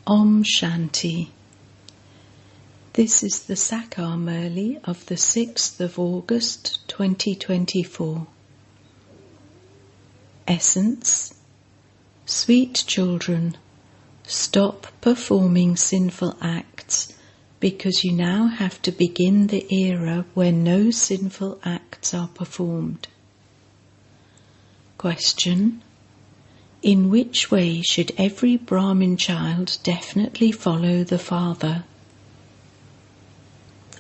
Om Shanti. This is the Sakar Murli of the 6th of August 2024. Essence. Sweet children, stop performing sinful acts, because you now have to begin the era where no sinful acts are performed. Question. In which way should every Brahmin child definitely follow the father?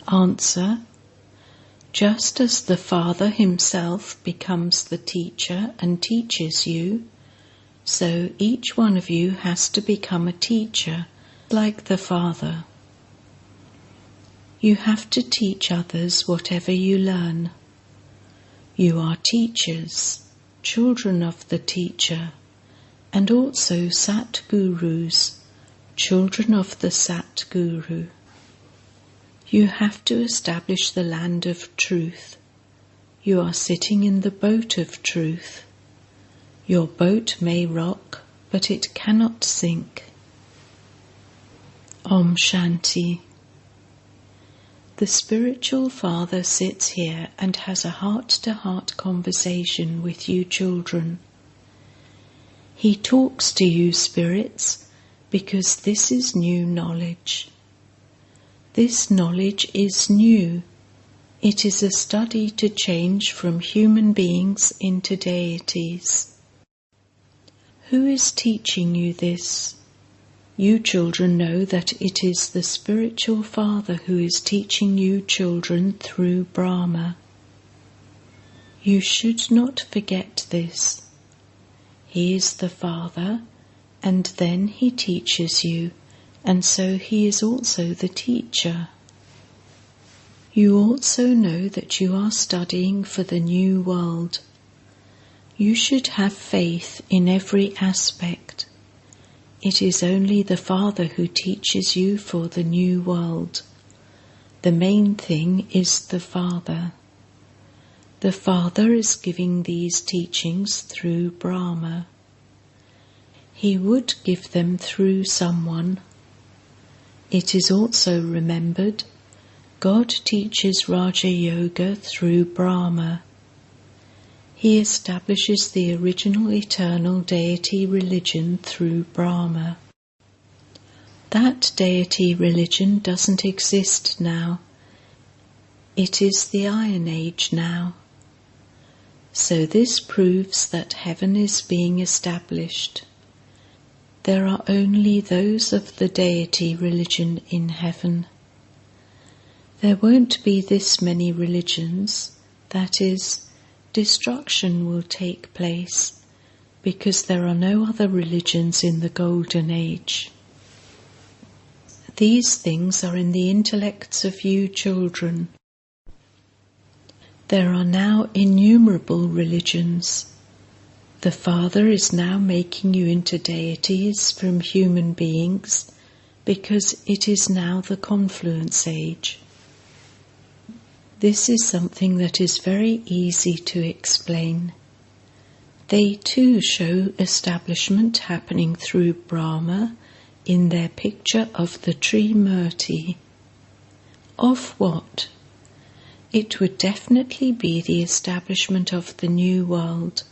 Answer. Just as the father himself becomes the teacher and teaches you, so each one of you has to become a teacher like the father. You have to teach others whatever you learn. You are teachers, children of the teacher, and also Sat Gurus, children of the Sat Guru. You have to establish the land of truth. You are sitting in the boat of truth. Your boat may rock, but it cannot sink. Om Shanti. The spiritual father sits here and has a heart-to-heart conversation with you children. He talks to you spirits because this is new knowledge. This knowledge is new. It is a study to change from human beings into deities. Who is teaching you this? You children know that it is the spiritual father who is teaching you children through Brahma. You should not forget this. He is the father, and then he teaches you, and so he is also the teacher. You also know that you are studying for the new world. You should have faith in every aspect. It is only the Father who teaches you for the new world. The main thing is the Father. The Father is giving these teachings through Brahma. He would give them through someone. It is also remembered, God teaches Raja Yoga through Brahma. He establishes the original eternal deity religion through Brahma. That deity religion doesn't exist now. It is the Iron Age now. So this proves that heaven is being established. There are only those of the deity religion in heaven. There won't be this many religions, that is, destruction will take place, because there are no other religions in the Golden Age. These things are in the intellects of you children. There are now innumerable religions. The Father is now making you into deities from human beings, because it is now the confluence age. This is something that is very easy to explain. They too show establishment happening through Brahma in their picture of the tree Murti. Of what? It would definitely be the establishment of the new world.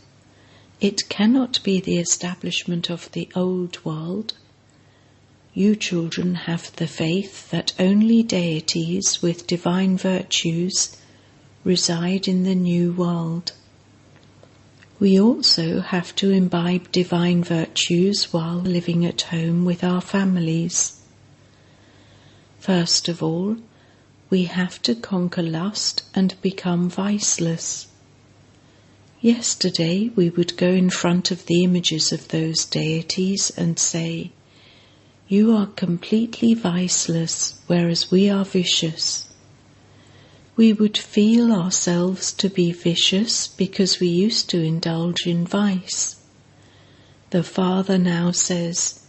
It cannot be the establishment of the old world. You children have the faith that only deities with divine virtues reside in the new world. We also have to imbibe divine virtues while living at home with our families. First of all, we have to conquer lust and become viceless. Yesterday we would go in front of the images of those deities and say, "You are completely viceless, whereas we are vicious." We would feel ourselves to be vicious because we used to indulge in vice. The Father now says,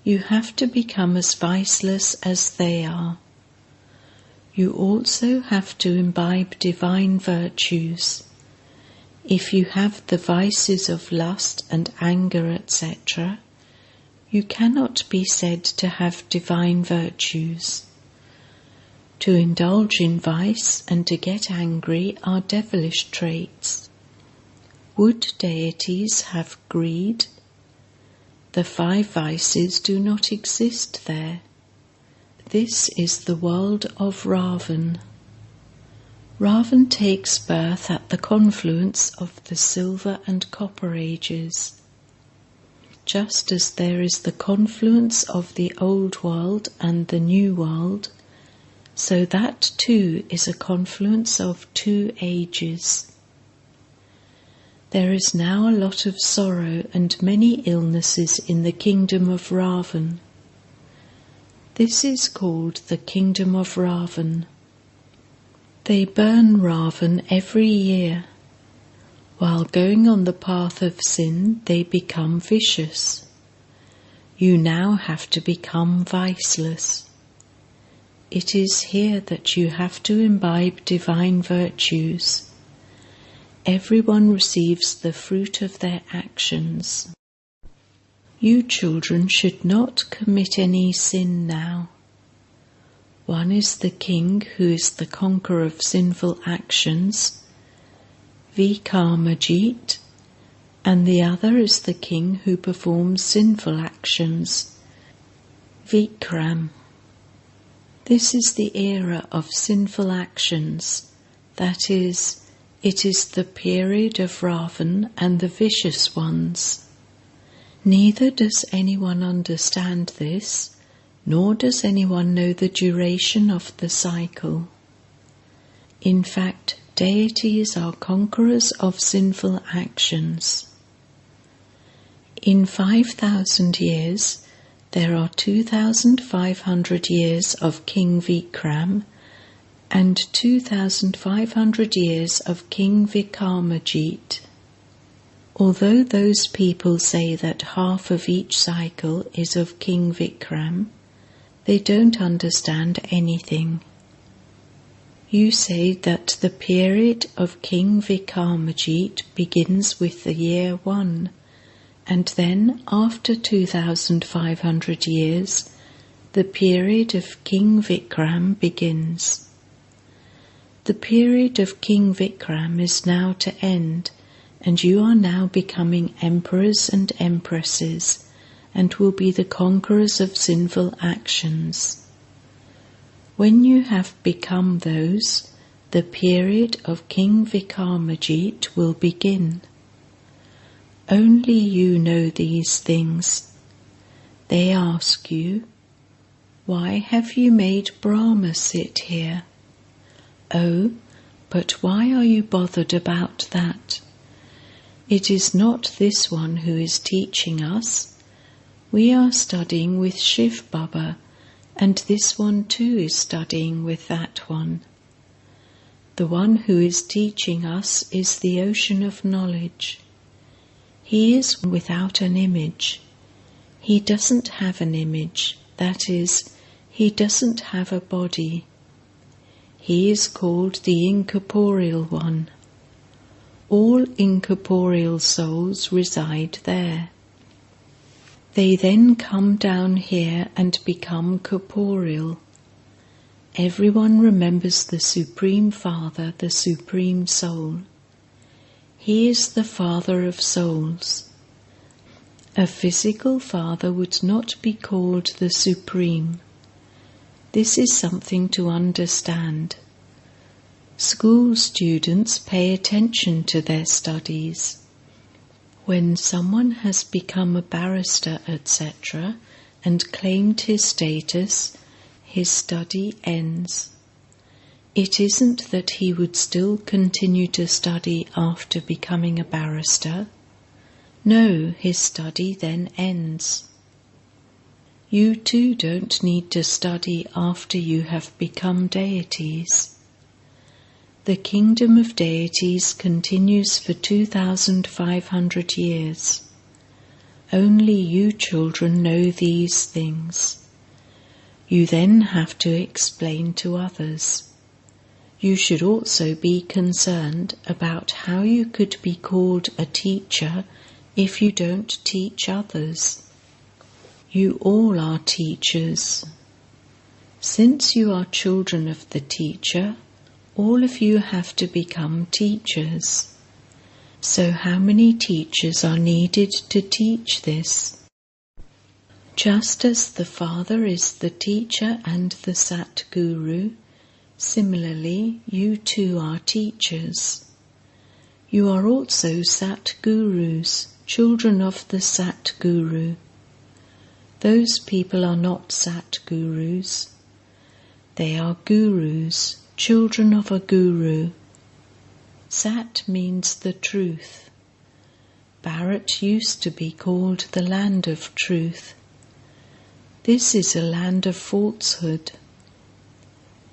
you have to become as viceless as they are. You also have to imbibe divine virtues. If you have the vices of lust and anger, etc., You cannot be said to have divine virtues. To indulge in vice and to get angry are devilish traits. Would deities have greed? The 5 vices do not exist there. This is the world of Ravan. Ravan takes birth at the confluence of the silver and copper ages. Just as there is the confluence of the old world and the new world, so that too is a confluence of 2 ages. There is now a lot of sorrow and many illnesses in the kingdom of Ravan. This is called the kingdom of Ravan. They burn Ravan every year. While going on the path of sin, they become vicious. You now have to become viceless. It is here that you have to imbibe divine virtues. Everyone receives the fruit of their actions. You children should not commit any sin now. One is the king who is the conqueror of sinful actions, Vikarmajit, and the other is the king who performs sinful actions, Vikram. This is the era of sinful actions, that is, it is the period of Ravan and the vicious ones. Neither does anyone understand this, nor does anyone know the duration of the cycle. In fact, deities are conquerors of sinful actions. In 5,000 years, there are 2,500 years of King Vikram and 2,500 years of King Vikarmajit. Although those people say that half of each cycle is of King Vikram, they don't understand anything. You say that the period of King Vikarmajit begins with the year 1, and then after 2,500 years, the period of King Vikram begins. The period of King Vikram is now to end, and you are now becoming emperors and empresses, and will be the conquerors of sinful actions. When you have become those, the period of King Vikarmajit will begin. Only you know these things. They ask you, why have you made Brahma sit here? Oh, but why are you bothered about that? It is not this one who is teaching us. We are studying with Shivbaba, and this one too is studying with that one. The one who is teaching us is the ocean of knowledge. He is without an image. He doesn't have an image, that is, he doesn't have a body. He is called the incorporeal one. All incorporeal souls reside there. They then come down here and become corporeal. Everyone remembers the Supreme Father, the Supreme Soul. He is the Father of souls. A physical father would not be called the Supreme. This is something to understand. School students pay attention to their studies. When someone has become a barrister, etc., and claimed his status, his study ends. It isn't that he would still continue to study after becoming a barrister. No, his study then ends. You too don't need to study after you have become deities. The kingdom of deities continues for 2,500 years. Only you children know these things. You then have to explain to others. You should also be concerned about how you could be called a teacher if you don't teach others. You all are teachers. Since you are children of the teacher, all of you have to become teachers. So how many teachers are needed to teach this? Just as the Father is the teacher and the Sat Guru, similarly you too are teachers. You are also Sat Gurus, children of the Sat Guru. Those people are not Sat Gurus. They are Gurus, children of a Guru. Sat means the truth. Bharat used to be called the land of truth. This is a land of falsehood.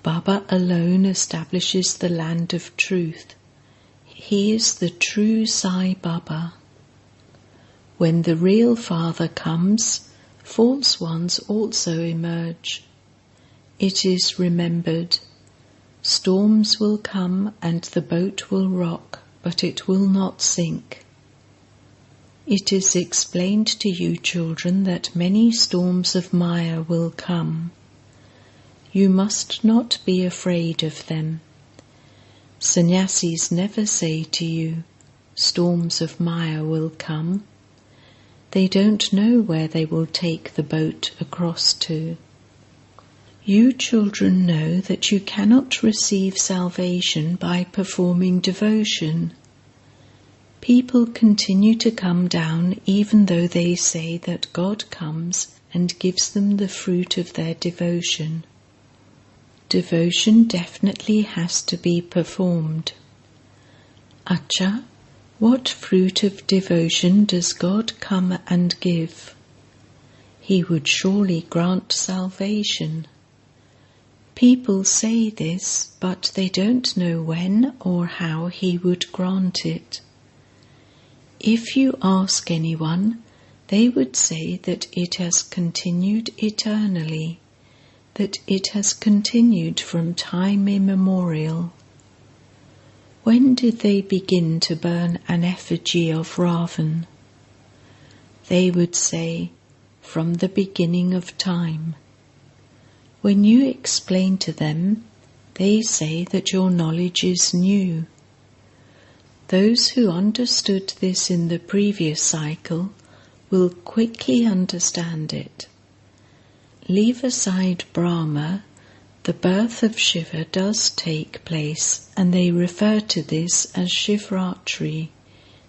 Baba alone establishes the land of truth. He is the true Sai Baba. When the real Father comes, false ones also emerge. It is remembered. Storms will come and the boat will rock, but it will not sink. It is explained to you, children, that many storms of Maya will come. You must not be afraid of them. Sannyasis never say to you, storms of Maya will come. They don't know where they will take the boat across to. You children know that you cannot receive salvation by performing devotion. People continue to come down even though they say that God comes and gives them the fruit of their devotion. Devotion definitely has to be performed. Acha, what fruit of devotion does God come and give? He would surely grant salvation. People say this, but they don't know when or how He would grant it. If you ask anyone, they would say that it has continued eternally, that it has continued from time immemorial. When did they begin to burn an effigy of Ravan? They would say, from the beginning of time. When you explain to them, they say that your knowledge is new. Those who understood this in the previous cycle will quickly understand it. Leave aside Brahma, the birth of Shiva does take place, and they refer to this as Shivratri,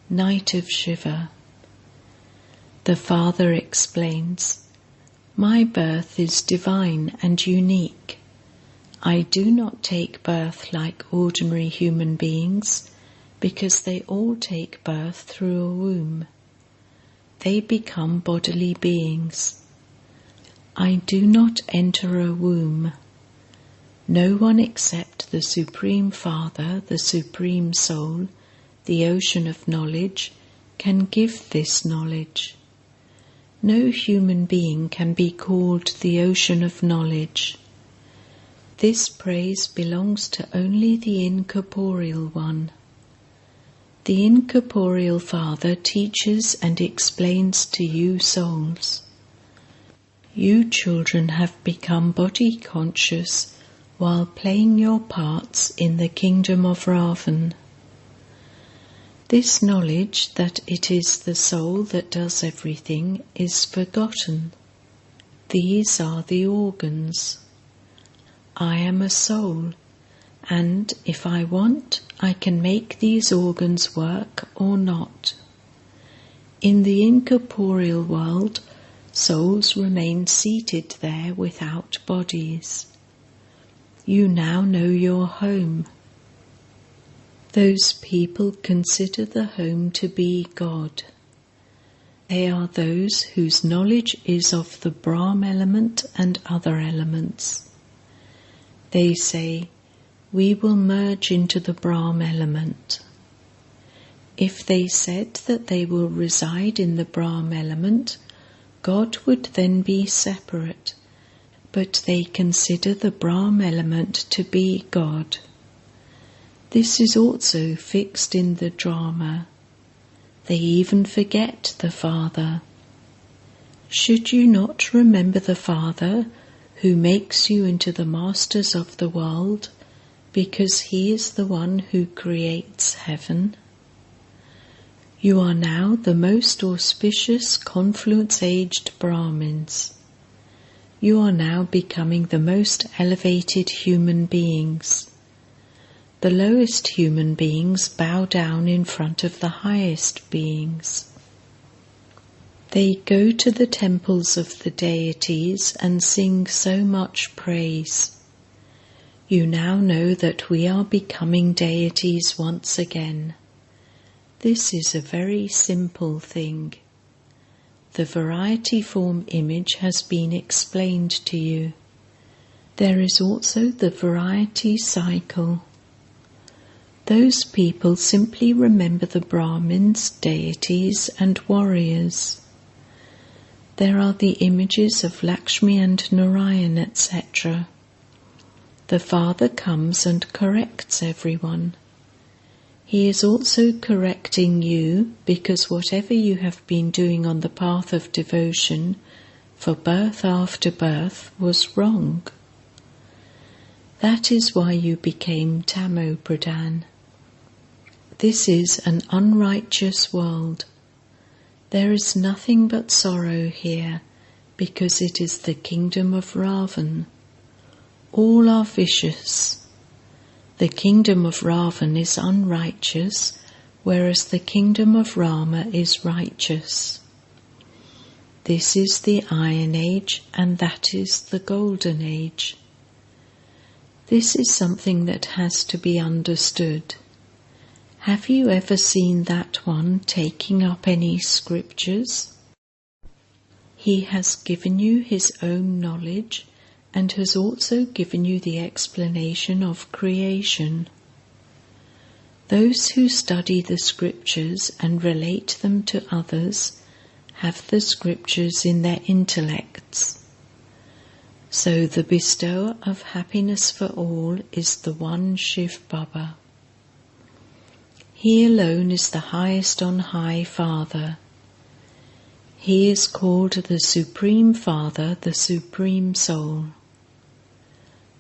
Night of Shiva. The Father explains, my birth is divine and unique. I do not take birth like ordinary human beings, because they all take birth through a womb. They become bodily beings. I do not enter a womb. No one except the Supreme Father, the Supreme Soul, the ocean of knowledge, can give this knowledge. No human being can be called the ocean of knowledge. This praise belongs to only the incorporeal one. The incorporeal Father teaches and explains to you souls. You children have become body conscious while playing your parts in the kingdom of Ravan. This knowledge that it is the soul that does everything is forgotten. These are the organs. I am a soul, and if I want, I can make these organs work or not. In the incorporeal world, souls remain seated there without bodies. You now know your home. Those people consider the home to be God. They are those whose knowledge is of the Brahma element and other elements. They say, we will merge into the Brahma element. If they said that they will reside in the Brahma element, God would then be separate, but they consider the Brahma element to be God. This is also fixed in the drama. They even forget the Father. Should you not remember the Father who makes you into the masters of the world, because he is the one who creates heaven? You are now the most auspicious confluence-aged Brahmins. You are now becoming the most elevated human beings. The lowest human beings bow down in front of the highest beings. They go to the temples of the deities and sing so much praise. You now know that we are becoming deities once again. This is a very simple thing. The variety form image has been explained to you. There is also the variety cycle. Those people simply remember the Brahmins, deities and warriors. There are the images of Lakshmi and Narayan, etc. The Father comes and corrects everyone. He is also correcting you because whatever you have been doing on the path of devotion for birth after birth was wrong. That is why you became Tamo Pradhan. This is an unrighteous world. There is nothing but sorrow here because it is the kingdom of Ravan. All are vicious. The kingdom of Ravan is unrighteous, whereas the kingdom of Rama is righteous. This is the Iron Age, and that is the Golden Age. This is something that has to be understood. Have you ever seen that one taking up any scriptures? He has given you his own knowledge, and has also given you the explanation of creation. Those who study the scriptures and relate them to others have the scriptures in their intellects. So the bestower of happiness for all is the one Shivbaba. He alone is the highest on high Father. He is called the Supreme Father, the Supreme Soul.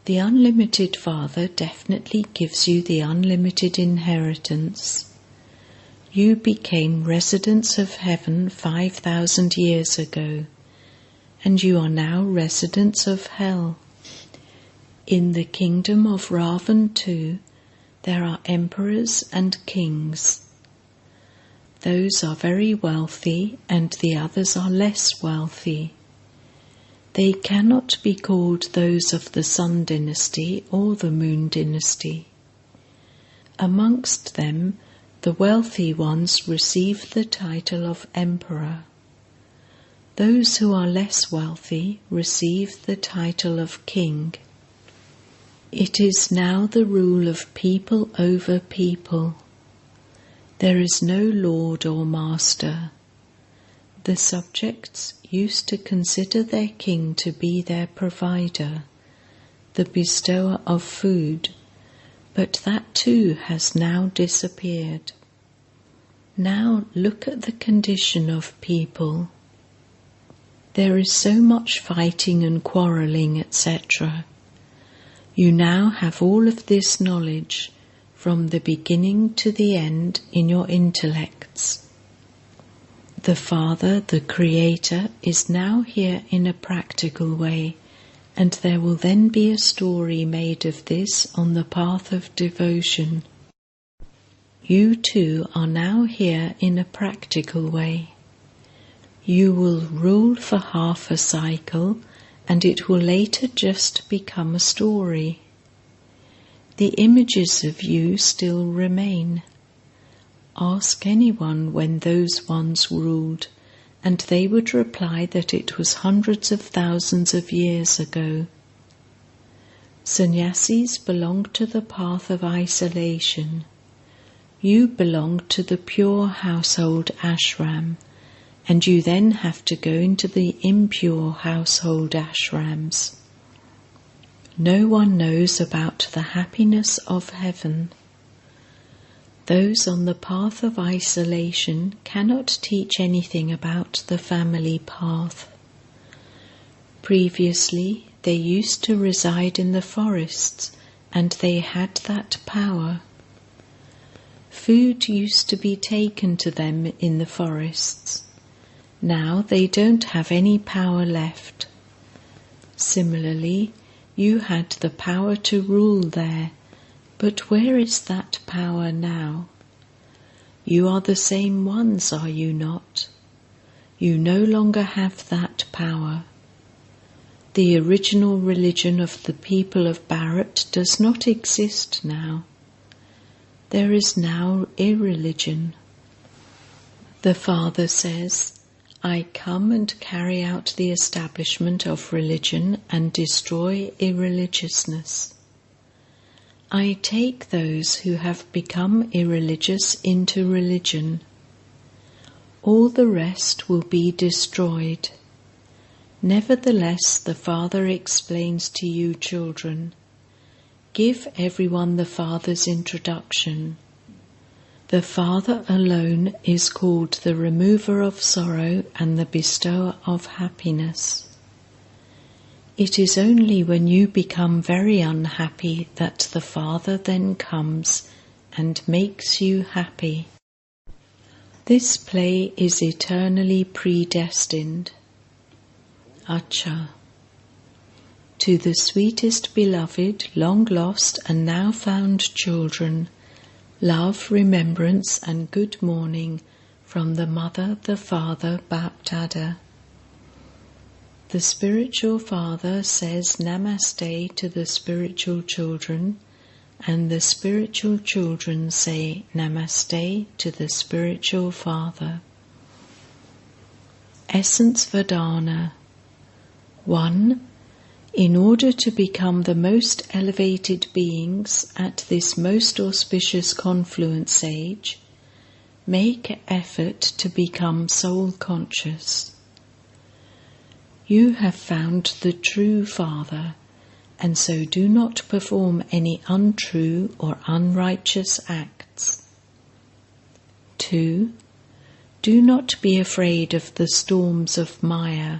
The unlimited Father definitely gives you the unlimited inheritance. You became residents of heaven 5,000 years ago, and you are now residents of hell. In the kingdom of Ravan too, there are emperors and kings. Those are very wealthy, and the others are less wealthy. They cannot be called those of the Sun dynasty or the Moon dynasty. Amongst them, the wealthy ones receive the title of emperor. Those who are less wealthy receive the title of king. It is now the rule of people over people. There is no lord or master. The subjects used to consider their king to be their provider, the bestower of food, but that too has now disappeared. Now look at the condition of people. There is so much fighting and quarrelling, etc. You now have all of this knowledge from the beginning to the end in your intellects. The Father, the Creator, is now here in a practical way, and there will then be a story made of this on the path of devotion. You too are now here in a practical way. You will rule for half a cycle, and it will later just become a story. The images of you still remain. Ask anyone when those ones ruled, and they would reply that it was hundreds of thousands of years ago. Sannyasis belong to the path of isolation. You belong to the pure household ashram, and you then have to go into the impure household ashrams. No one knows about the happiness of heaven. Those on the path of isolation cannot teach anything about the family path. Previously, they used to reside in the forests, and they had that power. Food used to be taken to them in the forests. Now they don't have any power left. Similarly, you had the power to rule there, but where is that power now? You are the same ones, are you not? You no longer have that power. The original religion of the people of Bharat does not exist now. There is now irreligion. The Father says, I come and carry out the establishment of religion and destroy irreligiousness. I take those who have become irreligious into religion. All the rest will be destroyed. Nevertheless, the Father explains to you, children, give everyone the Father's introduction. The Father alone is called the remover of sorrow and the bestower of happiness. It is only when you become very unhappy that the Father then comes and makes you happy. This play is eternally predestined. Acha. To the sweetest beloved, long lost and now found children, love, remembrance and good morning from the Mother, the Father, BapDada. The spiritual Father says Namaste to the spiritual children, and the spiritual children say Namaste to the spiritual Father. Essence Vedana. 1. In order to become the most elevated beings at this most auspicious confluence age, make effort to become soul conscious. You have found the true Father, and so do not perform any untrue or unrighteous acts. 2. Do not be afraid of the storms of Maya.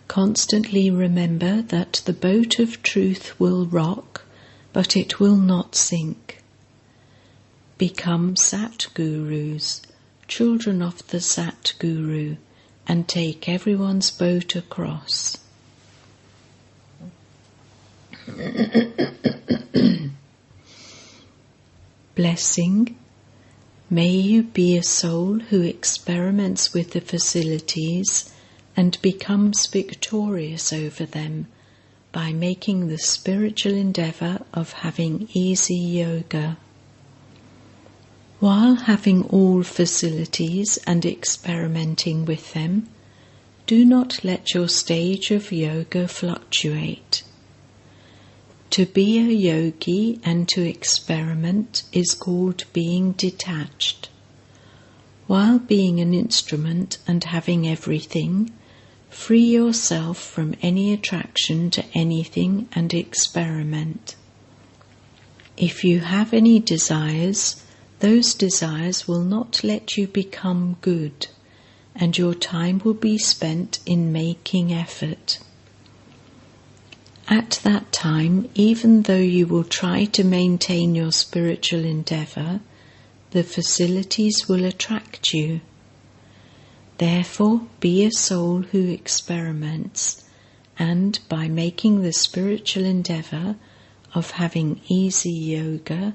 Constantly remember that the boat of truth will rock, but it will not sink. Become Sat Gurus, children of the Sat Guru, and take everyone's boat across. Blessing. May you be a soul who experiments with the facilities and becomes victorious over them by making the spiritual endeavour of having easy yoga. While having all facilities and experimenting with them, do not let your stage of yoga fluctuate. To be a yogi and to experiment is called being detached. While being an instrument and having everything, free yourself from any attraction to anything and experiment. If you have any desires, those desires will not let you become good, and your time will be spent in making effort. At that time, even though you will try to maintain your spiritual endeavour, the facilities will attract you. Therefore, be a soul who experiments, and by making the spiritual endeavour of having easy yoga,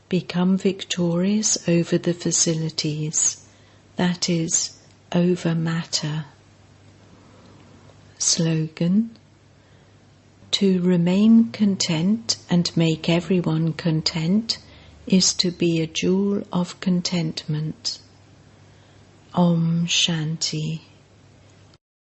become victorious over the facilities, that is, over matter. Slogan. To remain content and make everyone content is to be a jewel of contentment. Om Shanti.